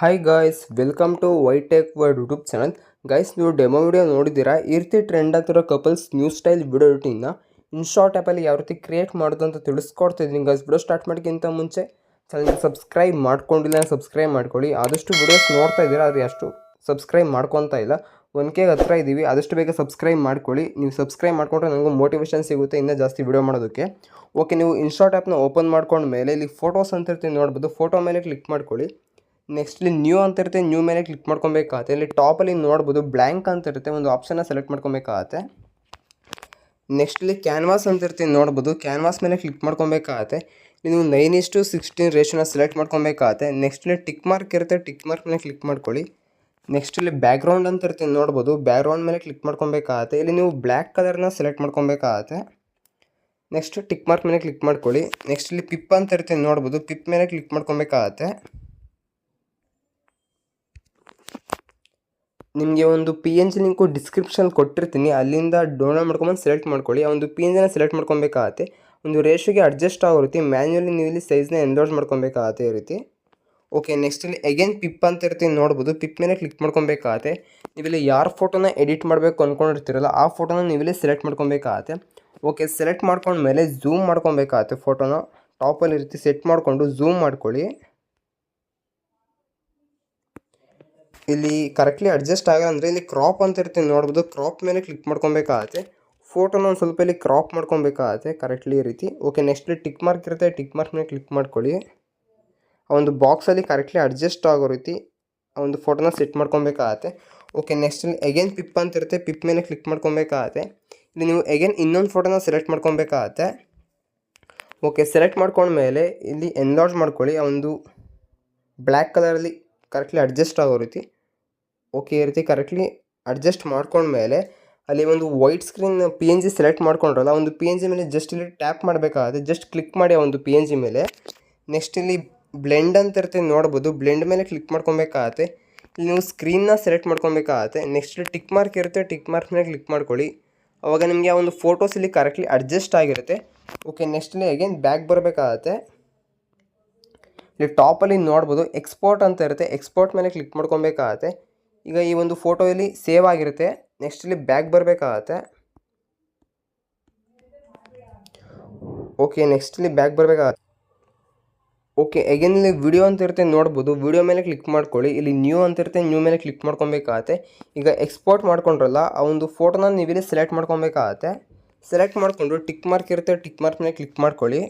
Hi guys, welcome to Vytech world YouTube channel. Guys, ನೀವು demo video ನೋಡಿದ್ದೀರಾ. ಈ ರೀತಿ ಟ್ರೆಂಡ್ ಆಗ್ತಿರೋ ಕಪಲ್ಸ್ ನ್ಯೂ ಸ್ಟೈಲ್ ವಿಡಿಯೋ ಎಡಿಟಿಂಗ್ನ ಇನ್ಶಾರ್ಟ್ ಆ್ಯಪಲ್ಲಿ ಯಾವ ರೀತಿ ಕ್ರಿಯೇಟ್ ಮಾಡೋದು ಅಂತ ತಿಳಿಸ್ಕೊಡ್ತಿದ್ದೀನಿ. ಗೈಸ್, ವಿಡಿಯೋ ಸ್ಟಾರ್ಟ್ ಮಾಡೋಕ್ಕಿಂತ ಮುಂಚೆ ಚಾನಲ್ಗೆ ಸಬ್ಸ್ಕ್ರೈಬ್ ಮಾಡ್ಕೊಂಡಿಲ್ಲ, ಸಬ್ಸ್ಕ್ರೈಬ್ ಮಾಡ್ಕೊಳ್ಳಿ. ಆದಷ್ಟು ವಿಡಿಯೋಸ್ ನೋಡ್ತಾ ಇದ್ದೀರಾ, ಆದರೆ ಅಷ್ಟು ಸಬ್ಸ್ಕ್ರೈಬ್ ಮಾಡ್ಕೊತಾ ಇಲ್ಲ. 1K ಹತ್ರ ಇದ್ದೀವಿ, ಆದಷ್ಟು ಬೇಗ ಸಬ್ಸ್ಕ್ರೈಬ್ ಮಾಡ್ಕೊಳ್ಳಿ. ನೀವು ಸಬ್ಸ್ಕ್ರೈಬ್ ಮಾಡಿಕೊಂಡ್ರೆ ನನಗೂ ಮೋಟಿವೇಶನ್ ಸಿಗುತ್ತೆ ಇನ್ನೂ ಜಾಸ್ತಿ ವಿಡಿಯೋ ಮಾಡೋದಕ್ಕೆ. ಓಕೆ, ನೀವು ಇನ್ಶಾರ್ಟ್ ಆ್ಯಪ್ನ ಓಪನ್ ಮಾಡ್ಕೊಂಡ ಮೇಲೆ ಇಲ್ಲಿ ಫೋಟೋಸ್ ಅಂತ ಇರ್ತೀನಿ ನೋಡ್ಬೋದು. ಫೋಟೋ ಮೇಲೆ ಕ್ಲಿಕ್ ಮಾಡ್ಕೊಳ್ಳಿ. ನೆಕ್ಸ್ಟ್ ಇಲ್ಲಿ ನ್ಯೂ ಅಂತ ಇರುತ್ತೆ, ನ್ಯೂ ಮೇಲೆ ಕ್ಲಿಕ್ ಮಾಡ್ಕೊಬೇಕಾಗತ್ತೆ. ಇಲ್ಲಿ ಟಾಪಲ್ಲಿ ನೋಡ್ಬೋದು ಬ್ಲ್ಯಾಂಕ್ ಅಂತ ಇರುತ್ತೆ, ಒಂದು ಆಪ್ಷನ್ನ ಸೆಲೆಕ್ಟ್ ಮಾಡ್ಕೊಬೇಕಾಗತ್ತೆ. ನೆಕ್ಸ್ಟ್ ಇಲ್ಲಿ ಕ್ಯಾನ್ವಾಸ್ ಅಂತ ಇರ್ತೀನಿ ನೋಡ್ಬೋದು, ಕ್ಯಾನ್ವಾಸ್ ಮೇಲೆ ಕ್ಲಿಕ್ ಮಾಡ್ಕೊಬೇಕಾಗತ್ತೆ. ನೀವು 9:16 ರೇಷಿಯೋನ ಸೆಲೆಕ್ಟ್ ಮಾಡ್ಕೊಬೇಕಾಗತ್ತೆ. ನೆಕ್ಸ್ಟ್ ಇಲ್ಲಿ ಟಿಕ್ ಮಾರ್ಕ್ ಇರುತ್ತೆ, ಟಿಕ್ ಮಾರ್ಕ್ ಮೇಲೆ ಕ್ಲಿಕ್ ಮಾಡ್ಕೊಳ್ಳಿ. ನೆಕ್ಸ್ಟ್ ಇಲ್ಲಿ ಬ್ಯಾಕ್ಗ್ರೌಂಡ್ ಅಂತ ಇರ್ತೀನಿ ನೋಡ್ಬೋದು, ಬ್ಯಾಕ್ಗ್ರೌಂಡ್ ಮೇಲೆ ಕ್ಲಿಕ್ ಮಾಡ್ಕೊಬೇಕಾಗತ್ತೆ. ಇಲ್ಲಿ ನೀವು ಬ್ಲ್ಯಾಕ್ ಕಲರ್ನ ಸೆಲೆಕ್ಟ್ ಮಾಡ್ಕೊಬೇಕಾಗತ್ತೆ. ನೆಕ್ಸ್ಟ್ ಟಿಕ್ ಮಾರ್ಕ್ ಮೇಲೆ ಕ್ಲಿಕ್ ಮಾಡ್ಕೊಳ್ಳಿ. ನೆಕ್ಸ್ಟ್ ಇಲ್ಲಿ ಪಿಪ್ ಅಂತ ಇರ್ತೀನಿ ನೋಡ್ಬೋದು, ಪಿಪ್ ಮೇಲೆ ಕ್ಲಿಕ್ ಮಾಡ್ಕೊಬೇಕಾಗತ್ತೆ. ನಿಮಗೆ ಒಂದು PNG ಲಿಂಕು ಡಿಸ್ಕ್ರಿಪ್ಷನ್ ಕೊಟ್ಟಿರ್ತೀನಿ, ಅಲ್ಲಿಂದ ಡೌನ್ಲೋಡ್ ಮಾಡ್ಕೊಂಬಂದು ಸೆಲೆಕ್ಟ್ ಮಾಡ್ಕೊಳ್ಳಿ. ಆ ಒಂದು PNGನ ಸೆಲೆಕ್ಟ್ ಮಾಡ್ಕೊಬೇಕಾಗತ್ತೆ. ಒಂದು ರೇಷಿಯೋಗೆ ಅಡ್ಜಸ್ಟ್ ಆಗೋ ರೀತಿ ಮ್ಯಾನ್ಯುವಲಿ ನೀವು ಇಲ್ಲಿ ಸೈಜ್ನ ಎನ್ಲಾರ್ಜ್ ಮಾಡ್ಕೊಬೇಕಾಗತ್ತೆ ಈ ರೀತಿ. ಓಕೆ, ನೆಕ್ಸ್ಟ್ ಇಲ್ಲಿ ಅಗೇನ್ ಪಿಪ್ ಅಂತ ಇರ್ತೀನಿ ನೋಡ್ಬೋದು, ಪಿಪ್ ಮೇಲೆ ಕ್ಲಿಕ್ ಮಾಡ್ಕೊಬೇಕಾಗತ್ತೆ. ನೀವಿಲ್ಲಿ ಯಾರ ಫೋಟೋನ ಎಡಿಟ್ ಮಾಡಬೇಕು ಅಂದ್ಕೊಂಡಿರ್ತೀರಲ್ಲ ಆ ಫೋಟೋನ ನೀವಿಲ್ಲಿ ಸೆಲೆಕ್ಟ್ ಮಾಡ್ಕೊಬೇಕಾಗತ್ತೆ. ಓಕೆ, ಸೆಲೆಕ್ಟ್ ಮಾಡ್ಕೊಂಡ್ಮೇಲೆ ಝೂಮ್ ಮಾಡ್ಕೊಬೇಕಾಗತ್ತೆ. ಫೋಟೋನ ಟಾಪಲ್ಲಿ ಈ ರೀತಿ ಸೆಟ್ ಮಾಡಿಕೊಂಡು ಝೂಮ್ ಮಾಡ್ಕೊಳ್ಳಿ. ಇಲ್ಲಿ ಕರೆಕ್ಟ್ಲಿ ಅಡ್ಜಸ್ಟ್ ಆಗಲ್ಲ ಅಂದರೆ ಇಲ್ಲಿ ಕ್ರಾಪ್ ಅಂತ ಇರ್ತೀನಿ ನೋಡ್ಬೋದು, ಕ್ರಾಪ್ ಮೇಲೆ ಕ್ಲಿಕ್ ಮಾಡ್ಕೊಬೇಕಾಗತ್ತೆ. ಫೋಟೋನ ಒಂದು ಸ್ವಲ್ಪ ಇಲ್ಲಿ ಕ್ರಾಪ್ ಮಾಡ್ಕೊಬೇಕಾಗತ್ತೆ ಕರೆಕ್ಟ್ಲಿ ಈ ರೀತಿ. ಓಕೆ, ನೆಕ್ಸ್ಟ್ ಟಿಕ್ ಮಾರ್ಕ್ ಇರುತ್ತೆ, ಟಿಕ್ ಮಾರ್ಕ್ ಮೇಲೆ ಕ್ಲಿಕ್ ಮಾಡ್ಕೊಳ್ಳಿ. ಆ ಒಂದು ಬಾಕ್ಸಲ್ಲಿ ಕರೆಕ್ಟ್ಲಿ ಅಡ್ಜಸ್ಟ್ ಆಗೋ ರೀತಿ ಆ ಒಂದು ಫೋಟೋನ ಸೆಟ್ ಮಾಡ್ಕೊಬೇಕಾಗತ್ತೆ. ಓಕೆ, ನೆಕ್ಸ್ಟ್ ಇಲ್ಲಿ ಅಗೇನ್ ಪಿಪ್ ಅಂತ ಇರುತ್ತೆ, ಪಿಪ್ ಮೇಲೆ ಕ್ಲಿಕ್ ಮಾಡ್ಕೊಬೇಕಾಗತ್ತೆ. ಇಲ್ಲಿ ನೀವು ಅಗೇನ್ ಇನ್ನೊಂದು ಫೋಟೋನ ಸೆಲೆಕ್ಟ್ ಮಾಡ್ಕೊಬೇಕಾಗತ್ತೆ. ಓಕೆ, ಸೆಲೆಕ್ಟ್ ಮಾಡ್ಕೊಂಡ್ಮೇಲೆ ಇಲ್ಲಿ ಎನ್ಲಾರ್ಜ್ ಮಾಡ್ಕೊಳ್ಳಿ. ಆ ಒಂದು ಬ್ಲ್ಯಾಕ್ ಕಲರಲ್ಲಿ ಕರೆಕ್ಟ್ಲಿ ಅಡ್ಜಸ್ಟ್ ಆಗೋ ರೀತಿ. ಓಕೆ, ಈ ರೀತಿ ಕರೆಕ್ಟ್ಲಿ ಅಡ್ಜಸ್ಟ್ ಮಾಡ್ಕೊಂಡ್ಮೇಲೆ ಅಲ್ಲಿ ಒಂದು ವೈಟ್ ಸ್ಕ್ರೀನ್ PNG ಸೆಲೆಕ್ಟ್ ಮಾಡ್ಕೊಂಡ್ರಲ್ಲ, ಒಂದು PNG ಮೇಲೆ ಜಸ್ಟ್ ಇಲ್ಲಿ ಟ್ಯಾಪ್ ಮಾಡಬೇಕಾಗುತ್ತೆ. ಜಸ್ಟ್ ಕ್ಲಿಕ್ ಮಾಡಿ ಆ ಒಂದು PNG ಮೇಲೆ. ನೆಕ್ಸ್ಟ್ ಇಲ್ಲಿ ಬ್ಲೆಂಡ್ ಅಂತ ಇರ್ತೀನಿ ನೋಡ್ಬೋದು, ಬ್ಲೆಂಡ್ ಮೇಲೆ ಕ್ಲಿಕ್ ಮಾಡ್ಕೊಬೇಕಾಗತ್ತೆ. ಇಲ್ಲಿ ನೀವು ಸ್ಕ್ರೀನ್ನ ಸೆಲೆಕ್ಟ್ ಮಾಡ್ಕೊಬೇಕಾಗತ್ತೆ. ನೆಕ್ಸ್ಟ್ ಇಲ್ಲಿ ಟಿಕ್ ಮಾರ್ಕ್ ಇರುತ್ತೆ, ಟಿಕ್ ಮಾರ್ಕ್ ಮೇಲೆ ಕ್ಲಿಕ್ ಮಾಡ್ಕೊಳ್ಳಿ. ಅವಾಗ ನಿಮಗೆ ಆ ಒಂದು ಫೋಟೋಸ್ ಇಲ್ಲಿ ಕರೆಕ್ಟ್ಲಿ ಅಡ್ಜಸ್ಟ್ ಆಗಿರುತ್ತೆ. ಓಕೆ, ನೆಕ್ಸ್ಟ್ ಇಲ್ಲಿ ಅಗೇನ್ ಬ್ಯಾಕ್ ಬರಬೇಕಾಗತ್ತೆ. ಇಲ್ಲಿ ಟಾಪಲ್ಲಿ ನೋಡ್ಬೋದು ಎಕ್ಸ್ಪೋರ್ಟ್ ಅಂತ ಇರುತ್ತೆ, ಎಕ್ಸ್ಪೋರ್ಟ್ ಮೇಲೆ ಕ್ಲಿಕ್ ಮಾಡ್ಕೊಬೇಕಾಗತ್ತೆ. ಈಗ ಈ ಒಂದು ಫೋಟೋ ಇಲ್ಲಿ ಸೇವ್ ಆಗಿರುತ್ತೆ. ನೆಕ್ಸ್ಟ್ ಇಲ್ಲಿ ಬ್ಯಾಕ್ ಬರಬೇಕಾಗತ್ತೆ. ಓಕೆ, ನೆಕ್ಸ್ಟ್ ಇಲ್ಲಿ ಬ್ಯಾಕ್ ಬರಬೇಕಾಗತ್ತೆ. ಓಕೆ, ಅಗೇನ್ ಇಲ್ಲಿ ವಿಡಿಯೋ ಅಂತ ಇರುತ್ತೆ ನೋಡ್ಬೋದು, ವಿಡಿಯೋ ಮೇಲೆ ಕ್ಲಿಕ್ ಮಾಡ್ಕೊಳ್ಳಿ. ಇಲ್ಲಿ ನ್ಯೂ ಅಂತ ಇರುತ್ತೆ, ನ್ಯೂ ಮೇಲೆ ಕ್ಲಿಕ್ ಮಾಡ್ಕೊಬೇಕಾಗತ್ತೆ. ಈಗ ಎಕ್ಸ್ಪೋರ್ಟ್ ಮಾಡ್ಕೊಂಡ್ರಲ್ಲ ಆ ಒಂದು ಫೋಟೋನ ನೀವಿಲ್ಲಿ ಸೆಲೆಕ್ಟ್ ಮಾಡ್ಕೊಬೇಕಾಗತ್ತೆ. ಸೆಲೆಕ್ಟ್ ಮಾಡಿಕೊಂಡು ಟಿಕ್ ಮಾರ್ಕ್ ಇರುತ್ತೆ, ಟಿಕ್ ಮಾರ್ಕ್ ಮೇಲೆ ಕ್ಲಿಕ್ ಮಾಡ್ಕೊಳ್ಳಿ.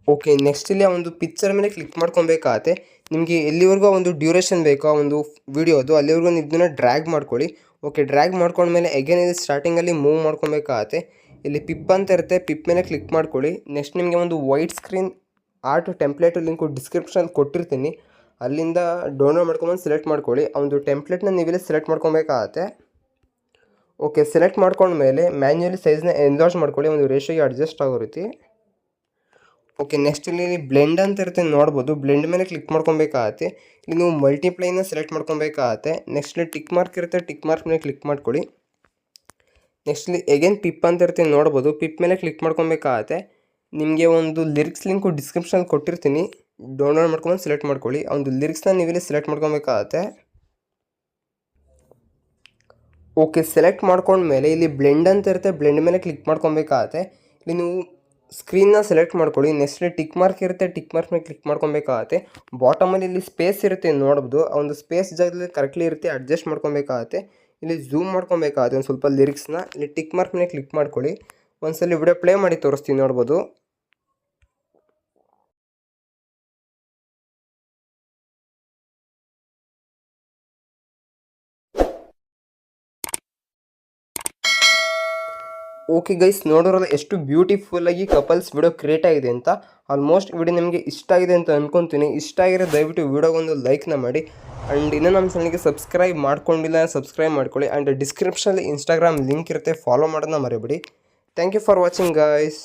ಓಕೆ, ನೆಕ್ಸ್ಟ್ ಇಲ್ಲಿ ಆ ಒಂದು ಪಿಕ್ಚರ್ ಮೇಲೆ ಕ್ಲಿಕ್ ಮಾಡ್ಕೊಬೇಕಾಗತ್ತೆ. ನಿಮಗೆ ಎಲ್ಲಿವರೆಗೂ ಒಂದು ಡ್ಯೂರೇಷನ್ ಬೇಕೋ ಆ ಒಂದು ವಿಡಿಯೋದು ಅಲ್ಲಿವರೆಗೂ ನೀವು ಇದನ್ನು ಡ್ರ್ಯಾಗ್ ಮಾಡ್ಕೊಳ್ಳಿ. ಓಕೆ, ಡ್ರ್ಯಾಗ್ ಮಾಡ್ಕೊಂಡ್ಮೇಲೆ ಅಗೇನ್ ಇಲ್ಲಿ ಸ್ಟಾರ್ಟಿಂಗಲ್ಲಿ ಮೂವ್ ಮಾಡ್ಕೊಬೇಕಾಗತ್ತೆ. ಇಲ್ಲಿ ಪಿಪ್ ಅಂತ ಇರುತ್ತೆ, ಪಿಪ್ ಮೇಲೆ ಕ್ಲಿಕ್ ಮಾಡ್ಕೊಳ್ಳಿ. ನೆಕ್ಸ್ಟ್ ನಿಮಗೆ ಒಂದು white screen art template link description ಕೊಟ್ಟಿರ್ತೀನಿ, ಅಲ್ಲಿಂದ ಡೌನ್ಲೋಡ್ ಮಾಡ್ಕೊಂಬಂದು ಸೆಲೆಕ್ಟ್ ಮಾಡ್ಕೊಳ್ಳಿ. ಆ ಒಂದು ಟೆಂಪ್ಲೇಟ್ನ ನೀವಿಲ್ಲಿ ಸೆಲೆಕ್ಟ್ ಮಾಡ್ಕೊಬೇಕಾಗತ್ತೆ. ಓಕೆ, ಸೆಲೆಕ್ಟ್ ಮಾಡ್ಕೊಂಡ್ಮೇಲೆ ಮ್ಯಾನ್ಯುವಲಿ ಸೈಜ್ನ ಎನ್ಲಾರ್ಜ್ ಮಾಡ್ಕೊಳ್ಳಿ, ಒಂದು ರೇಷಿಯೋಗೆ ಅಡ್ಜಸ್ಟ್ ಆಗೋ ರೀತಿ. ಓಕೆ, ನೆಕ್ಸ್ಟ್ ಇಲ್ಲಿ ಬ್ಲೆಂಡ್ ಅಂತ ಇರುತ್ತೆ ನೋಡ್ಬೋದು, ಬ್ಲೆಂಡ್ ಮೇಲೆ ಕ್ಲಿಕ್ ಮಾಡ್ಕೊಬೇಕಾಗತ್ತೆ. ಇಲ್ಲಿ ನೀವು ಮಲ್ಟಿಪ್ಲೈನ ಸೆಲೆಕ್ಟ್ ಮಾಡ್ಕೊಬೇಕಾಗತ್ತೆ. ನೆಕ್ಸ್ಟ್ ಇಲ್ಲಿ ಟಿಕ್ ಮಾರ್ಕ್ ಇರುತ್ತೆ, ಟಿಕ್ ಮಾರ್ಕ್ ಮೇಲೆ ಕ್ಲಿಕ್ ಮಾಡ್ಕೊಳ್ಳಿ. ನೆಕ್ಸ್ಟ್ ಇಲ್ಲಿ ಅಗೇನ್ ಪಿಪ್ ಅಂತ ಇರ್ತೀನಿ ನೋಡ್ಬೋದು, ಪಿಪ್ ಮೇಲೆ ಕ್ಲಿಕ್ ಮಾಡ್ಕೊಬೇಕಾಗತ್ತೆ. ನಿಮಗೆ ಒಂದು ಲಿರಿಕ್ಸ್ ಲಿಂಕು ಡಿಸ್ಕ್ರಿಪ್ಷನ್ ಕೊಟ್ಟಿರ್ತೀನಿ, ಡೌನ್ಲೋಡ್ ಮಾಡ್ಕೊಂಡು ಸೆಲೆಕ್ಟ್ ಮಾಡ್ಕೊಳ್ಳಿ. ಆ ಒಂದು ಲಿರಿಕ್ಸ್ನ ನೀವಿಲ್ಲಿ ಸೆಲೆಕ್ಟ್ ಮಾಡ್ಕೊಬೇಕಾಗತ್ತೆ. ಓಕೆ, ಸೆಲೆಕ್ಟ್ ಮಾಡ್ಕೊಂಡ್ಮೇಲೆ ಇಲ್ಲಿ ಬ್ಲೆಂಡ್ ಅಂತ ಇರುತ್ತೆ, ಬ್ಲೆಂಡ್ ಮೇಲೆ ಕ್ಲಿಕ್ ಮಾಡ್ಕೊಬೇಕಾಗತ್ತೆ. ಇಲ್ಲಿ ನೀವು ಸ್ಕ್ರೀನ್ನ ಸೆಲೆಕ್ಟ್ ಮಾಡ್ಕೊಳ್ಳಿ. ನೆಕ್ಸ್ಟ್ ಟಿಕ್ ಮಾರ್ಕ್ ಇರುತ್ತೆ, ಟಿಕ್ ಮಾರ್ಕ್ ಮೇಲೆ ಕ್ಲಿಕ್ ಮಾಡ್ಕೊಬೇಕಾಗತ್ತೆ. ಬಾಟಮಲ್ಲಿ ಇಲ್ಲಿ ಸ್ಪೇಸ್ ಇರುತ್ತೆ ನೋಡ್ಬೋದು, ಆ ಒಂದು ಸ್ಪೇಸ್ ಜಾಗದಲ್ಲಿ ಕರೆಕ್ಟ್ಲಿ ಇರುತ್ತೆ, ಅಡ್ಜಸ್ಟ್ ಮಾಡ್ಕೊಬೇಕಾಗತ್ತೆ. ಇಲ್ಲಿ ಝೂಮ್ ಮಾಡ್ಕೊಬೇಕಾಗತ್ತೆ ಒಂದು ಸ್ವಲ್ಪ ಲಿರಿಕ್ಸ್ನ. ಇಲ್ಲಿ ಟಿಕ್ ಮಾರ್ಕ್ ಮೇಲೆ ಕ್ಲಿಕ್ ಮಾಡ್ಕೊಳ್ಳಿ. ಒಂದ್ಸಲ ವಿಡಿಯೋ ಪ್ಲೇ ಮಾಡಿ ತೋರಿಸ್ತೀನಿ ನೋಡ್ಬೋದು. ಓಕೆ ಗೈಸ್, ನೋಡೋರಲ್ಲ ಎಷ್ಟು ಬ್ಯೂಟಿಫುಲ್ಲಾಗಿ ಕಪಲ್ಸ್ ವಿಡಿಯೋ ಕ್ರಿಯೇಟ್ ಆಗಿದೆ ಅಂತ. ಆಲ್ಮೋಸ್ಟ್ ವಿಡಿಯೋ ನಿಮಗೆ ಇಷ್ಟ ಆಗಿದೆ ಅಂತ ಅಂದ್ಕೊತೀನಿ. ಇಷ್ಟ ಆಗಿರೋ ದಯವಿಟ್ಟು ವಿಡಿಯೋಗೊಂದು ಲೈಕ್ನ ಮಾಡಿ. ಆ್ಯಂಡ್ ಇನ್ನೂ ನಮ್ಮ ಚಾನಲ್ಗೆ ಸಬ್ಸ್ಕ್ರೈಬ್ ಮಾಡ್ಕೊಂಡಿಲ್ಲ, ಸಬ್ಸ್ಕ್ರೈಬ್ ಮಾಡ್ಕೊಳ್ಳಿ. ಆ್ಯಂಡ್ ಡಿಸ್ಕ್ರಿಪ್ಷನಲ್ಲಿ ಇನ್ಸ್ಟಾಗ್ರಾಮ್ ಲಿಂಕ್ ಇರುತ್ತೆ, ಫಾಲೋ ಮಾಡೋದನ್ನ ಮರಿಬೇಡಿ. Thank you for watching guys.